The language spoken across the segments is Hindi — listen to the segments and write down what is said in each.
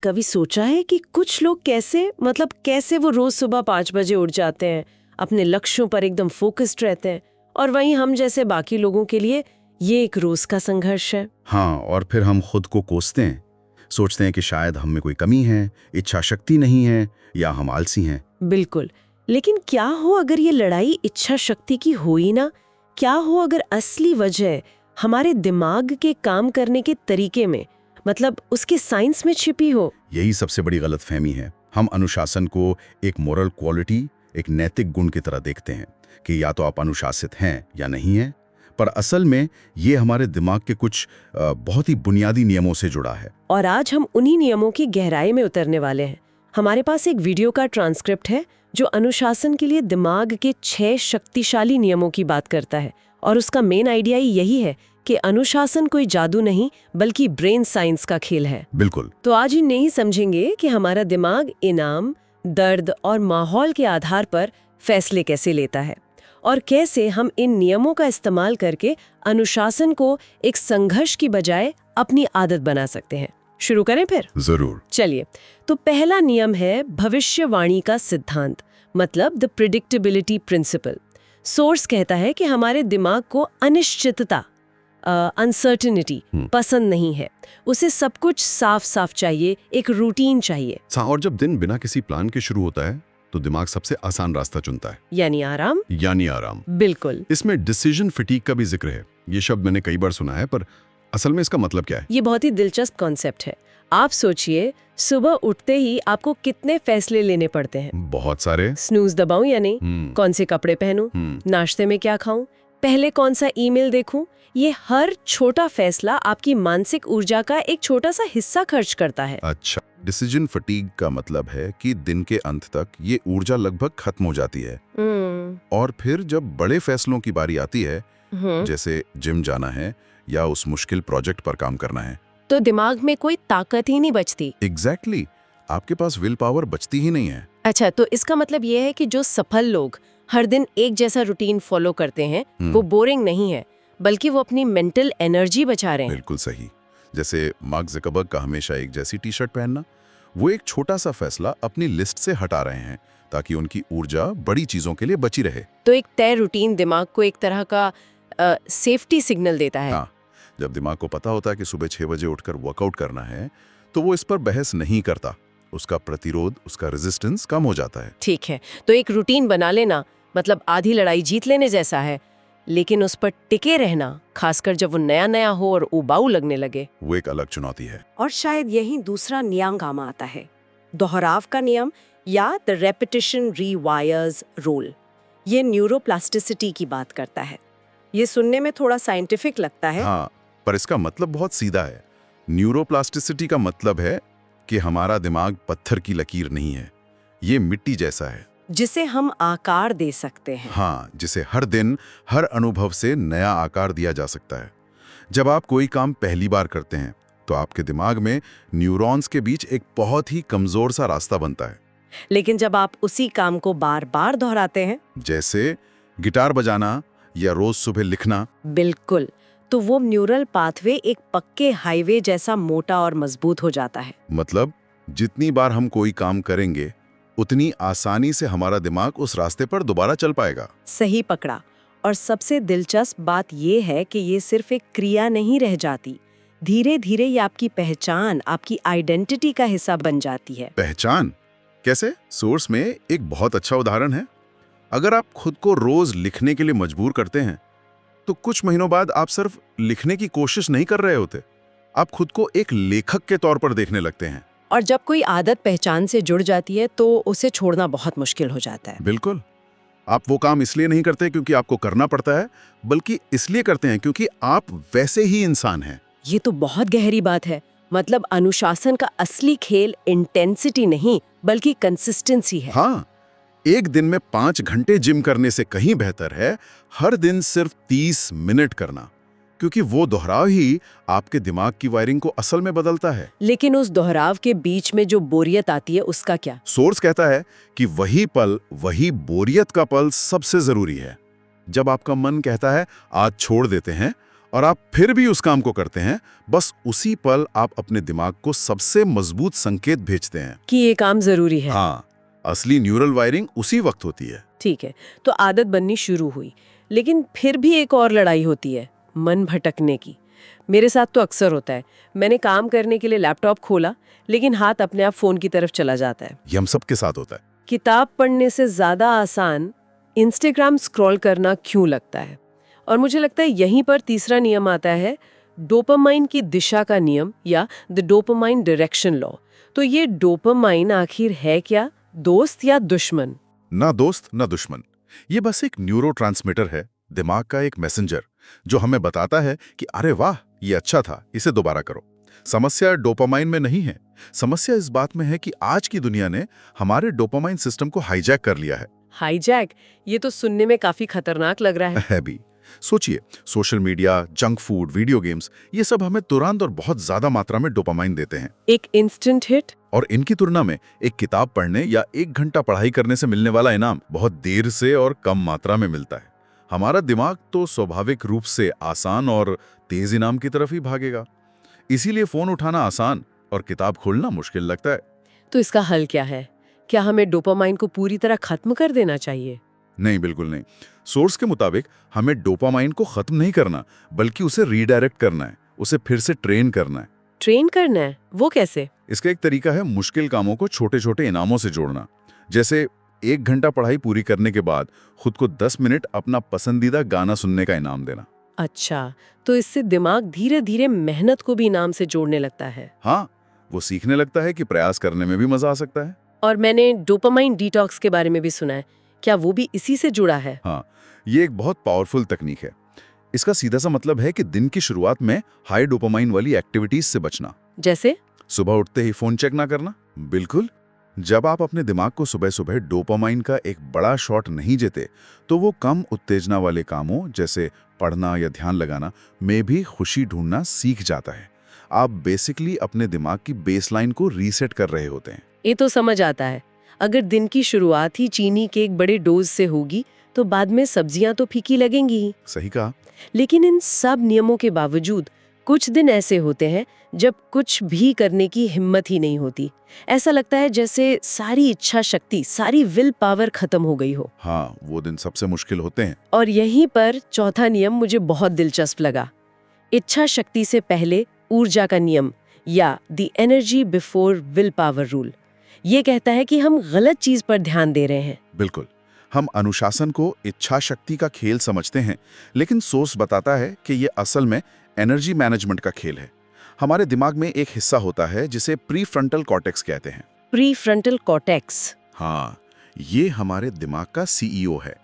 कभी सोचा है कि कुछ लोग कैसे वो रोज सुबह 5 बजे उठ जाते हैं, अपने लक्ष्यों पर एकदम फोकस्ड रहते हैं, और वहीं हम जैसे बाकी लोगों के लिए ये एक रोज का संघर्ष है। हाँ, और फिर हम खुद को कोसते हैं, सोचते हैं कि शायद हम में कोई कमी है, इच्छा शक्ति नहीं है, या हम आलसी हैं। बिल्कुल। लेकिन क्या हो अगर ये लड़ाई इच्छा शक्ति की हो ही ना? क्या हो अगर असली वजह हमारे दिमाग के काम करने के तरीके में, मतलब उसके साइंस में छिपी हो? यही सबसे बड़ी गलतफहमी है। हम अनुशासन को एक मोरल क्वालिटी, एक नैतिक गुण की तरह देखते हैं कि या तो आप अनुशासित हैं या नहीं हैं, पर असल में ये हमारे दिमाग के कुछ बहुत ही बुनियादी नियमों से जुड़ा है। और आज हम उन्हीं नियमों की गहराई में उतरने वाले हैं। हमारे पास एक वीडियो का ट्रांसक्रिप्ट है जो अनुशासन के लिए दिमाग के 6 शक्तिशाली नियमों की बात करता है, और उसका मेन आइडिया यही है कि अनुशासन कोई जादू नहीं बल्कि ब्रेन साइंस का खेल है। बिल्कुल। तो आज ही नहीं समझेंगे कि हमारा दिमाग इनाम, दर्द और माहौल के आधार पर फैसले कैसे लेता है, और कैसे हम इन नियमों का इस्तेमाल करके अनुशासन को एक संघर्ष की बजाय अपनी आदत बना सकते हैं। शुरू करें फिर? जरूर। चलिए, तो पहला नियम है भविष्यवाणी का सिद्धांत, मतलब द प्रिडिक्टेबिलिटी प्रिंसिपल। सोर्स कहता है कि हमारे दिमाग को अनिश्चितता, अनसर्टेनिटी पसंद नहीं है। उसे सब कुछ साफ साफ चाहिए, एक रूटीन चाहिए। और जब दिन बिना किसी प्लान के शुरू होता है तो दिमाग सबसे आसान रास्ता चुनता है, यानी आराम। बिल्कुल। इसमें डिसीजन फटीग का भी जिक्र है। ये शब्द मैंने कई बार सुना है, पर असल में इसका मतलब क्या है? ये बहुत ही दिलचस्प कॉन्सेप्ट है। आप सोचिए, सुबह उठते ही आपको कितने फैसले लेने पड़ते हैं? बहुत सारे। स्नूज दबाऊं या नहीं, कौन से कपड़े पहनूं, नाश्ते में क्या खाऊं, पहले कौन सा ईमेल देखूं। ये हर छोटा फैसला आपकी मानसिक ऊर्जा का एक छोटा सा हिस्सा खर्च करता है। अच्छा, डिसीजन फटीग का मतलब है कि दिन के अंत तक ये ऊर्जा लगभग खत्म हो जाती है, और फिर जब बड़े फैसलों की बारी आती है, जैसे जिम जाना है या उस मुश्किल प्रोजेक्ट पर काम करना है, तो दिमाग में कोई ताकत ही नहीं बचती। एग्जैक्टली, आपके पास विल पावर बचती ही नहीं है। अच्छा, तो इसका मतलब ये है कि जो सफल लोग हर दिन एक जैसा रूटीन फॉलो करते हैं, वो बोरिंग नहीं है, बल्कि वो अपनी मेंटल एनर्जी बचा रहे हैं। बिल्कुल सही। जैसे मार्क ज़करबर्ग का हमेशा एक जैसी टी शर्ट पहनना, वो एक छोटा सा फैसला अपनी लिस्ट से हटा रहे हैं ताकि उनकी ऊर्जा बड़ी चीजों के लिए बची रहे। तो एक तय रूटीन दिमाग को एक तरह का सेफ्टी सिग्नल देता है। हाँ, जब दिमाग को पता होता है कि सुबह 6 बजे उठकर वर्कआउट करना है, तो वो इस पर बहस नहीं करता। उसका प्रतिरोध, उसका रेजिस्टेंस कम हो जाता है। ठीक है, तो एक रूटीन बना लेना मतलब आधी लड़ाई जीत लेने जैसा है, लेकिन उस पर टिके रहना, खासकर जब वो नया नया हो और उबाऊ लगने लगे, वो एक अलग चुनौती है। और शायद यही दूसरा नियम काम आता है, दोहराव का नियम या द रेपिटिशन रीवायर्स रूल। ये न्यूरोप्लास्टिसिटी की बात करता है। ये सुनने में थोड़ा साइंटिफिक लगता है। हाँ, पर इसका मतलब बहुत सीधा है। न्यूरोप्लास्टिसिटी का मतलब है कि हमारा दिमाग पत्थर की लकीर नहीं है, ये मिट्टी जैसा है, जिसे हम आकार दे सकते हैं। हाँ, जिसे हर दिन, हर अनुभव से नया आकार दिया जा सकता है। जब आप कोई काम पहली बार करते हैं, तो आपके दिमाग में न्यूरॉन्स के बीच एक बहुत ही कमजोर सा रास्ता बनता है। लेकिन जब आप उसी काम को बार बार दोहराते हैं, जैसे गिटार बजाना या रोज सुबह लिखना, बिल्कुल, तो वो न्यूरल पाथवे एक पक्के हाईवे जैसा मोटा और मजबूत हो जाता है। मतलब जितनी बार हम कोई काम करेंगे, उतनी आसानी से हमारा दिमाग उस रास्ते पर दोबारा चल पाएगा। सही पकड़ा। और सबसे दिलचस्प बात ये है कि ये सिर्फ एक क्रिया नहीं रह जाती, धीरे धीरे ये आपकी पहचान, आपकी आइडेंटिटी का हिस्सा बन जाती है। पहचान कैसे? सोर्स में एक बहुत अच्छा उदाहरण है। अगर आप खुद को रोज लिखने के लिए मजबूर करते हैं, तो कुछ महीनों बाद आप सिर्फ लिखने की कोशिश नहीं कर रहे होते, आप खुद को एक लेखक के तौर पर देखने लगते हैं। और जब कोई आदत पहचान से जुड़ जाती है, तो उसे छोड़ना बहुत मुश्किल हो जाता है। बिल्कुल। आप वो काम इसलिए नहीं करते क्योंकि आपको करना पड़ता है, बल्कि इसलिए करते हैं क्योंकि आप वैसे ही इंसान हैं। ये तो बहुत गहरी बात है। मतलब अनुशासन का असली खेल इंटेंसिटी नहीं, बल्कि कंसिस्टेंसी है। हाँ, एक दिन में 5 घंटे जिम करने से कहीं बेहतर है हर दिन सिर्फ 30 मिनट करना, क्योंकि वो दोहराव ही आपके दिमाग की वायरिंग को असल में बदलता है। लेकिन उस दोहराव के बीच में जो बोरियत आती है, उसका क्या? सोर्स कहता है कि वही पल, वही बोरियत का पल सबसे जरूरी है। जब आपका मन कहता है आज छोड़ देते हैं, और आप फिर भी उस काम को करते हैं, बस उसी पल आप अपने दिमाग को सबसे मजबूत संकेत भेजते हैं कि ये काम जरूरी है। हाँ, असली न्यूरल वायरिंग उसी वक्त होती है। ठीक है, तो आदत बननी शुरू हुई, लेकिन फिर भी एक और लड़ाई होती है, मन भटकने की। मेरे साथ तो अक्सर होता है, मैंने काम करने के लिए लैपटॉप खोला, लेकिन हाथ अपने आप फोन की तरफ चला जाता है। ये हम सबके साथ होता है। किताब पढ़ने से ज्यादा आसान इंस्टाग्राम स्क्रॉल करना क्यों लगता है? और मुझे लगता है यहीं पर तीसरा नियम आता है, डोपामाइन की दिशा का नियम या द डोपामाइन डायरेक्शन लॉ। तो ये डोपामाइन आखिर है क्या, दोस्त या दुश्मन? ना दोस्त ना दुश्मन, ये बस एक न्यूरोट्रांसमीटर है, दिमाग का एक मैसेंजर जो हमें बताता है कि अरे वाह, ये अच्छा था, इसे दोबारा करो। समस्या डोपामाइन में नहीं है, समस्या इस बात में है कि आज की दुनिया ने हमारे डोपामाइन सिस्टम को हाईजैक कर लिया है। हाईजैक, ये तो सुनने में काफी खतरनाक लग रहा है। है भी। सोचिए, social media, junk food, video games, ये सब हमें तुरंत और बहुत ज्यादा मात्रा में डोपामाइन देते हैं। एक इंस्टेंट हिट। और इनकी तुलना में एक किताब पढ़ने या 1 घंटा पढ़ाई करने से मिलने वाला इनाम बहुत देर से और कम मात्रा में मिलता है। हमारा दिमाग तो स्वाभाविक रूप से आसान और तेज इनाम की तरफ ही भागेगा। इसीलिए फोन उठाना आसान और किताब खोलना मुश्किल लगता है। तो इसका हल क्या है? क्या हमें डोपामाइन को पूरी तरह खत्म कर देना चाहिए? नहीं, बिल्कुल नहीं। सोर्स के मुताबिक हमें डोपामाइन को खत्म नहीं करना, बल्कि उसे रीडायरेक्ट करना है, उसे फिर से ट्रेन करना है। ट्रेन करना है? वो कैसे? इसका एक तरीका है मुश्किल कामों को छोटे छोटे इनामों से जोड़ना। जैसे 1 घंटा पढ़ाई पूरी करने के बाद खुद को 10 मिनट अपना पसंदीदा गाना सुनने का इनाम देना। अच्छा, तो इससे दिमाग धीरे धीरे मेहनत को भी इनाम से जोड़ने लगता है। हाँ, वो सीखने लगता है कि प्रयास करने में भी मजा आ सकता है। और मैंने डोपामाइन डिटॉक्स के बारे में भी सुना है, क्या वो भी इसी से जुड़ा है? हाँ, ये एक बहुत पावरफुल तकनीक है। इसका सीधा सा मतलब है कि दिन की शुरुआत में हाई डोपामाइन वाली एक्टिविटीज से बचना। जैसे सुबह उठते ही फोन चेक ना करना। बिल्कुल, जब आप अपने दिमाग को सुबह सुबह डोपामाइन का एक बड़ा शॉट नहीं देते, तो वो कम उत्तेजना वाले कामों जैसे पढ़ना या ध्यान लगाना में भी खुशी ढूंढना सीख जाता है। आप बेसिकली अपने दिमाग की बेसलाइन को रीसेट कर रहे होते हैं। ये तो समझ आता है। अगर दिन की शुरुआत ही चीनी के एक बड़े डोज से होगी, तो बाद में सब्जियां तो फीकी लगेंगी ही। सही कहा। लेकिन इन सब नियमों के बावजूद कुछ दिन ऐसे होते हैं जब कुछ भी करने की हिम्मत ही नहीं होती। ऐसा लगता है जैसे सारी इच्छा शक्ति, सारी विल पावर खत्म हो गई हो। हाँ, वो दिन सबसे मुश्किल होते हैं। और यहीं पर चौथा नियम मुझे बहुत दिलचस्प लगा, इच्छा शक्ति से पहले ऊर्जा का नियम या the energy before will power rule. ये कहता है कि हम गलत चीज पर ध्यान दे रहे हैं। बिल्कुल, हम अनुशासन को इच्छा शक्ति का खेल समझते हैं, लेकिन सोर्स बताता है कि ये असल में एनर्जी मैनेजमेंट का खेल है। हमारे दिमाग में एक हिस्सा होता है जिसे प्रीफ्रंटल कॉर्टेक्स कहते हैं। Prefrontal cortex? हाँ, ये हमारे दिमाग का सीईओ है।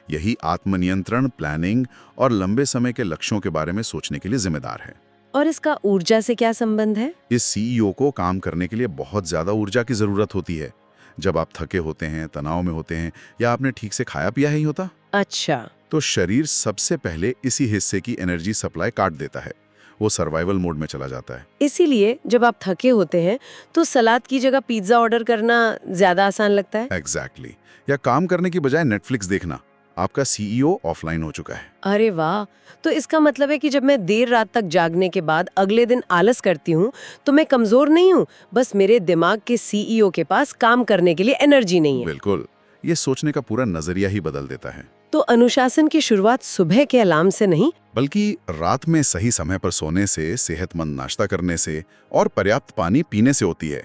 यही आत्मनियंत्रण, प्लानिंग और लंबे समय के लक्ष्यों के बारे में सोचने के लिए जिम्मेदार है। और इसका ऊर्जा से क्या संबंध है? इस सीईओ को काम करने के लिए बहुत ज्यादा ऊर्जा की जरूरत होती है। जब आप थके होते हैं, तनाव में होते हैं या आपने ठीक से खाया पिया ही होता, अच्छा, तो शरीर सबसे पहले इसी हिस्से की एनर्जी सप्लाई काट देता है। वो सर्वाइवल मोड में चला जाता है। इसीलिए जब आप थके होते हैं तो सलाद की जगह पिज्जा ऑर्डर करना ज्यादा आसान लगता है। एग्जैक्टली। या काम करने की बजाय नेटफ्लिक्स देखना। आपका सीईओ ऑफलाइन हो चुका है। अरे वाह, तो इसका मतलब है कि जब मैं देर रात तक जागने के बाद अगले दिन आलस करती हूँ तो मैं कमजोर नहीं हूँ, बस मेरे दिमाग के सीईओ के पास काम करने के लिए एनर्जी नहीं है। बिल्कुल, ये सोचने का पूरा नजरिया ही बदल देता है। तो अनुशासन की शुरुआत सुबह के अलार्म से नहीं, बल्कि रात में सही समय पर सोने से, सेहतमंद नाश्ता करने से और पर्याप्त पानी पीने से होती है।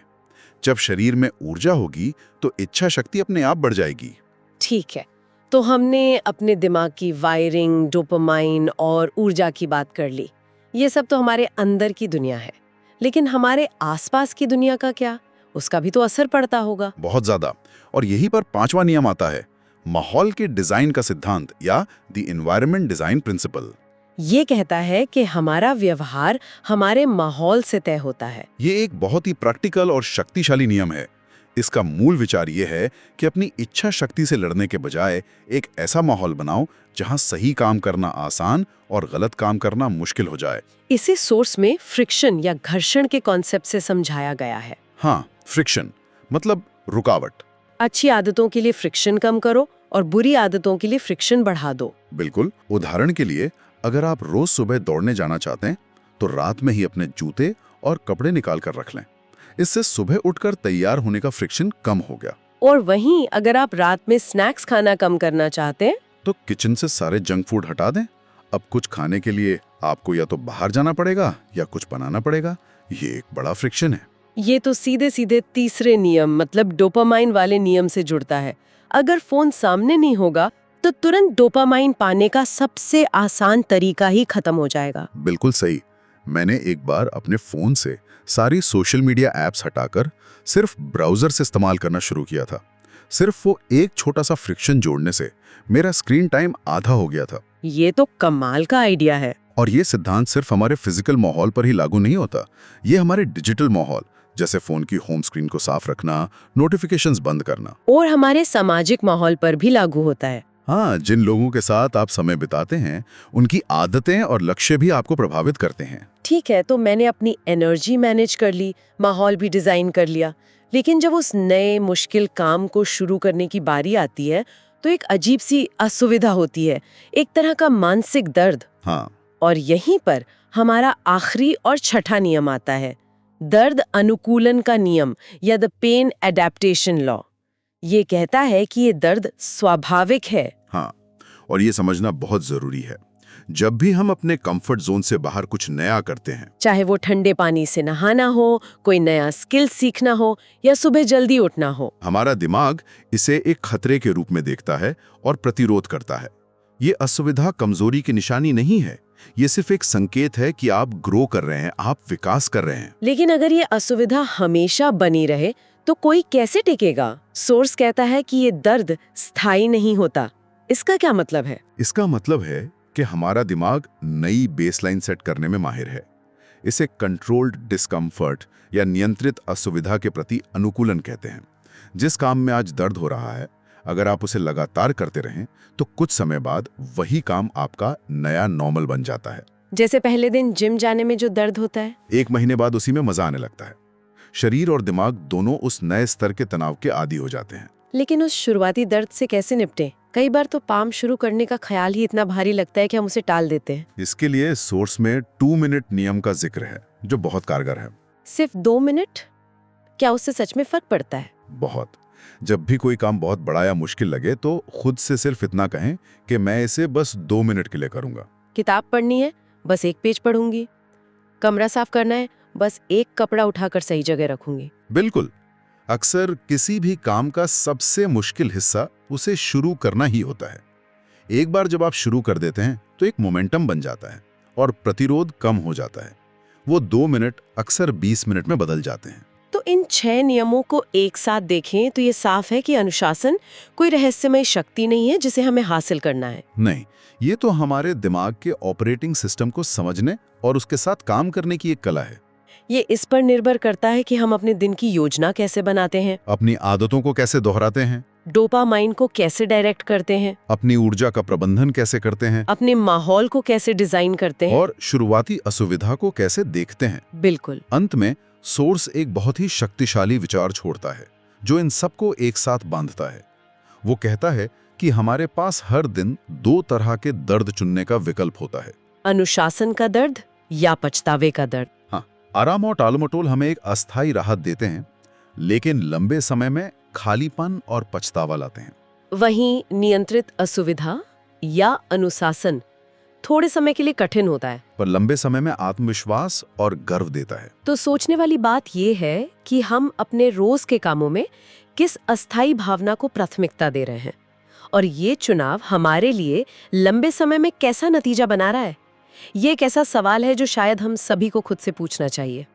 जब शरीर में ऊर्जा होगी तो इच्छा शक्ति अपने आप बढ़ जाएगी। ठीक है, तो हमने अपने दिमाग की वायरिंग, डोपामाइन और ऊर्जा की बात कर ली। ये सब तो हमारे अंदर की दुनिया है, लेकिन हमारे आसपास की दुनिया का क्या? उसका भी तो असर पड़ता होगा। बहुत ज्यादा। और यही पर 5वां नियम आता है, माहौल के डिजाइन का सिद्धांत या द एनवायरनमेंट डिजाइन प्रिंसिपल। ये कहता है कि हमारा व्यवहार हमारे माहौल से तय होता है। ये एक बहुत ही प्रैक्टिकल और शक्तिशाली नियम है। इसका मूल विचार ये है कि अपनी इच्छा शक्ति से लड़ने के बजाय एक ऐसा माहौल बनाओ जहां सही काम करना आसान और गलत काम करना मुश्किल हो जाए। इसे सोर्स में फ्रिक्शन या घर्षण के कॉन्सेप्ट से समझाया गया है। हाँ, फ्रिक्शन मतलब रुकावट। अच्छी आदतों के लिए फ्रिक्शन कम करो और बुरी आदतों के लिए फ्रिक्शन बढ़ा दो। बिल्कुल। उदाहरण के लिए, अगर आप रोज सुबह दौड़ने जाना चाहते हैं तो रात में ही अपने जूते और कपड़े निकाल कर रख लें। इससे सुबह उठकर तैयार होने का फ्रिक्शन कम हो गया। और वहीं अगर आप रात में स्नैक्स खाना कम करना चाहते हैं तो किचन से सारे जंक फूड हटा दें। अब कुछ खाने के लिए आपको या तो बाहर जाना पड़ेगा या कुछ बनाना पड़ेगा। ये एक बड़ा फ्रिक्शन है। ये तो सीधे सीधे तीसरे नियम मतलब डोपामाइन वाले नियम से जुड़ता है। अगर फोन सामने नहीं होगा तो तुरंत डोपामाइन पाने का सबसे आसान तरीका ही खत्म हो जाएगा। बिल्कुल सही। मैंने एक बार अपने फोन से सारी सोशल मीडिया ऐप्स हटाकर सिर्फ ब्राउजर से इस्तेमाल करना शुरू किया था। सिर्फ वो एक छोटा सा फ्रिक्शन जोड़ने से मेरा स्क्रीन टाइम आधा हो गया था। ये तो कमाल का आइडिया है। और ये सिद्धांत सिर्फ हमारे फिजिकल माहौल पर ही लागू नहीं होता, ये हमारे डिजिटल माहौल जैसे फोन की होम स्क्रीन को साफ रखना, नोटिफिकेशंस बंद करना और हमारे सामाजिक माहौल पर भी लागू होता है। हाँ, जिन लोगों के साथ आप समय बिताते हैं उनकी आदतें और लक्ष्य भी आपको प्रभावित करते हैं। ठीक है, तो मैंने अपनी एनर्जी मैनेज कर ली, माहौल भी डिजाइन कर लिया, लेकिन जब उस नए मुश्किल काम को शुरू करने की बारी आती है तो एक अजीब सी असुविधा होती है, एक तरह का मानसिक दर्द। हाँ, और यहीं पर हमारा आखिरी और छठा नियम आता है, दर्द अनुकूलन का नियम या द पेन एडेप्टेशन लॉ। ये कहता है कि ये दर्द स्वाभाविक है। हाँ, और ये समझना बहुत जरूरी है। जब भी हम अपने कंफर्ट जोन से बाहर कुछ नया करते हैं, चाहे वो ठंडे पानी से नहाना हो, कोई नया स्किल सीखना हो या सुबह जल्दी उठना हो, हमारा दिमाग इसे एक खतरे के रूप में देखता है और प्रतिरोध करता है। ये असुविधा कमजोरी की निशानी नहीं है, ये सिर्फ एक संकेत है कि आप ग्रो कर रहे हैं, आप विकास कर रहे हैं। लेकिन अगर ये असुविधा हमेशा बनी रहे तो कोई कैसे टिकेगा? सोर्स कहता है कि ये दर्द स्थायी नहीं होता। इसका क्या मतलब है? इसका मतलब है कि हमारा दिमाग नई बेसलाइन सेट करने में माहिर है। इसे कंट्रोल्ड डिस्कम्फर्ट या नियंत्रित असुविधा के प्रति अनुकूलन कहते हैं। जिस काम में आज दर्द हो रहा है, अगर आप उसे लगातार करते रहें तो कुछ समय बाद वही काम आपका नया नॉर्मल बन जाता है। जैसे पहले दिन जिम जाने में जो दर्द होता है, 1 महीने बाद उसी में मजा आने लगता है। शरीर और दिमाग दोनों उस नए स्तर के तनाव के आदी हो जाते हैं। लेकिन उस शुरुआती दर्द से कैसे निपटें? कई बार तो काम शुरू करने का ख्याल ही इतना भारी लगता है कि हम उसे टाल देते हैं। इसके लिए सोर्स में 2 मिनट नियम का जिक्र है जो बहुत कारगर है। सिर्फ 2 मिनट? क्या उससे सच में फर्क पड़ता है? बहुत। जब भी कोई काम बहुत बड़ा या मुश्किल लगे तो खुद से सिर्फ इतना कहें कि मैं इसे बस 2 मिनट के लिए करूंगा। किताब पढ़नी है, बस 1 पेज पढ़ूंगी। कमरा साफ करना है, बस 1 कपड़ा उठाकर सही जगह रखूंगी। बिल्कुल। अक्सर किसी भी काम का सबसे मुश्किल हिस्सा उसे शुरू करना ही होता है। एक बार जब आप शुरू कर देते हैं तो एक मोमेंटम बन जाता है और प्रतिरोध कम हो जाता है। वो 2 मिनट अक्सर 20 मिनट में बदल जाते हैं। तो इन 6 नियमों को एक साथ देखें तो ये साफ है कि अनुशासन कोई रहस्यमय शक्ति नहीं है जिसे हमें हासिल करना है। नहीं, ये तो हमारे दिमाग के ऑपरेटिंग सिस्टम को समझने और उसके साथ काम करने की एक कला है। ये इस पर निर्भर करता है कि हम अपने दिन की योजना कैसे बनाते हैं, अपनी आदतों को कैसे दोहराते हैं, डोपामाइन को कैसे डायरेक्ट करते हैं, अपनी ऊर्जा का प्रबंधन कैसे करते हैं, अपने माहौल को कैसे डिजाइन करते हैं और शुरुआती असुविधा को कैसे देखते हैं। बिल्कुल। अंत में सोर्स एक बहुत ही शक्तिशाली विचार छोड़ता है जो इन सबको एक साथ बांधता है। वो कहता है कि हमारे पास हर दिन 2 तरह के दर्द चुनने का विकल्प होता है, अनुशासन का दर्द या पछतावे का दर्द। हाँ, आराम और टालमटोल हमें एक अस्थायी राहत देते हैं, लेकिन लंबे समय में खालीपन और पछतावा लाते हैं। वहीं नियंत्रित असुविधा या अनुशासन थोड़े समय के लिए कठिन होता है, पर लंबे समय में आत्मविश्वास और गर्व देता है। तो सोचने वाली बात यह है कि हम अपने रोज के कामों में किस अस्थायी भावना को प्राथमिकता दे रहे हैं और ये चुनाव हमारे लिए लंबे समय में कैसा नतीजा बना रहा है। ये एक ऐसा सवाल है जो शायद हम सभी को खुद से पूछना चाहिए।